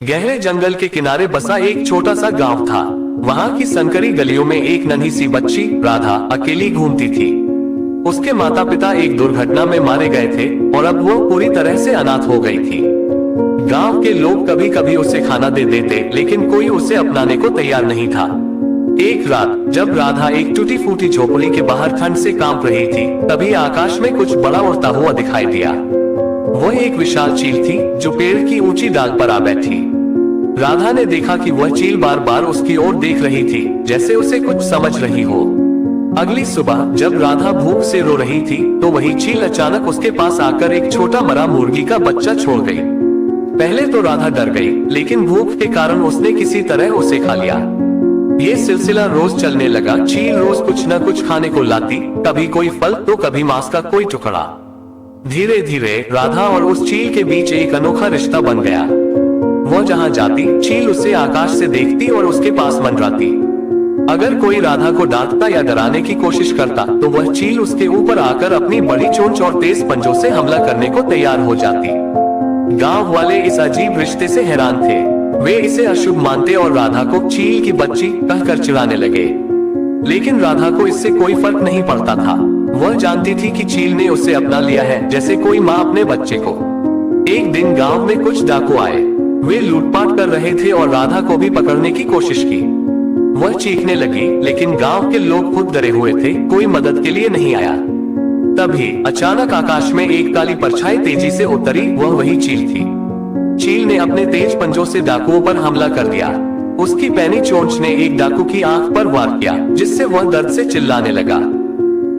गहरे जंगल के किनारे बसा एक छोटा सा गांव था। वहां की संकरी गलियों में एक नन्ही सी बच्ची राधा अकेली घूमती थी। उसके माता पिता एक दुर्घटना में मारे गए थे और अब वो पूरी तरह से अनाथ हो गई थी। गांव के लोग कभी कभी उसे खाना दे देते, लेकिन कोई उसे अपनाने को तैयार नहीं था। एक रात जब राधा एक टूटी फूटी झोपड़ी के बाहर ठंड से कांप रही थी, तभी आकाश में कुछ बड़ा उड़ता हुआ दिखाई दिया। वह एक विशाल चील थी जो पेड़ की ऊंची डाल पर आ बैठी। राधा ने देखा कि वह चील बार बार उसकी ओर देख रही थी, जैसे उसे कुछ समझ रही हो। अगली सुबह जब राधा भूख से रो रही थी, तो वही चील अचानक उसके पास आकर एक छोटा मरा मुर्गी का बच्चा छोड़ गई। पहले तो राधा डर गई, लेकिन भूख के कारण उसने किसी तरह उसे खा लिया। ये सिलसिला रोज चलने लगा। चील रोज कुछ न कुछ खाने को लाती, कभी कोई फल तो कभी मांस का कोई टुकड़ा। धीरे धीरे राधा और उस चील के बीच एक अनोखा रिश्ता बन गया। वह जहाँ जाती, चील उसे आकाश से देखती और उसके पास मंडराती। अगर कोई राधा को डांटता या डराने की कोशिश करता, तो वह चील उसके ऊपर आकर अपनी बड़ी चोंच और तेज पंजों से हमला करने को तैयार हो जाती। गांव वाले इस अजीब रिश्ते से हैरान थे। वे इसे अशुभ मानते और राधा को चील की बच्ची कहकर चिढ़ाने लगे। लेकिन राधा को इससे कोई फर्क नहीं पड़ता था। वह जानती थी कि चील ने उसे अपना लिया है, जैसे कोई माँ अपने बच्चे को। एक दिन गांव में कुछ डाकू आए। वे लूटपाट कर रहे थे और राधा को भी पकड़ने की कोशिश की। वह चीखने लगी, लेकिन गांव के लोग खुद डरे हुए थे, कोई मदद के लिए नहीं आया। तभी अचानक आकाश में एक काली परछाई तेजी से उतरी। वह वही चील थी। चील ने अपने तेज पंजों से डाकुओं पर हमला कर दिया। उसकी पैनी चोंच ने एक डाकू की आंख पर वार किया, जिससे वह दर्द से चिल्लाने लगा।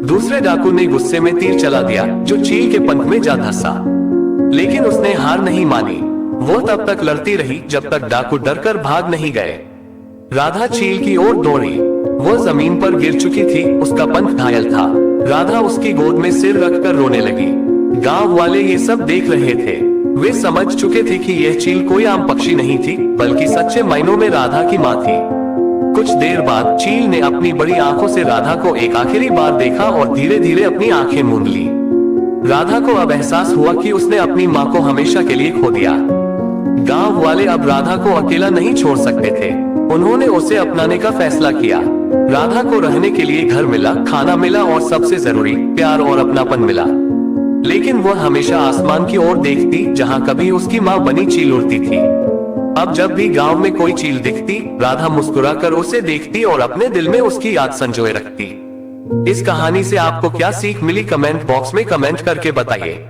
दूसरे डाकू ने गुस्से में तीर चला दिया, जो चील के पंख में जा धंसा। लेकिन उसने हार नहीं मानी। वो तब तक लड़ती रही जब तक डाकू डरकर भाग नहीं गए। राधा चील की ओर दौड़ी। वो जमीन पर गिर चुकी थी, उसका पंख घायल था। राधा उसकी गोद में सिर रखकर रोने लगी। गांव वाले ये सब देख रहे थे। वे समझ चुके थे कि यह चील कोई आम पक्षी नहीं थी, बल्कि सच्चे मायनों में राधा की माँ थी। कुछ देर बाद चील ने अपनी बड़ी आंखों से राधा को एक आखिरी बार देखा और धीरे धीरे अपनी आंखें मूंद ली। राधा को अब एहसास हुआ कि उसने अपनी माँ को हमेशा के लिए खो दिया। गांव वाले अब राधा को अकेला नहीं छोड़ सकते थे। उन्होंने उसे अपनाने का फैसला किया। राधा को रहने के लिए घर मिला, खाना मिला और सबसे जरूरी प्यार और अपनापन मिला। लेकिन वह हमेशा आसमान की ओर देखती, जहाँ कभी उसकी माँ बनी चील उड़ती थी। अब जब भी गांव में कोई चील दिखती, राधा मुस्कुराकर उसे देखती और अपने दिल में उसकी याद संजोए रखती। इस कहानी से आपको क्या सीख मिली, कमेंट बॉक्स में कमेंट करके बताइए।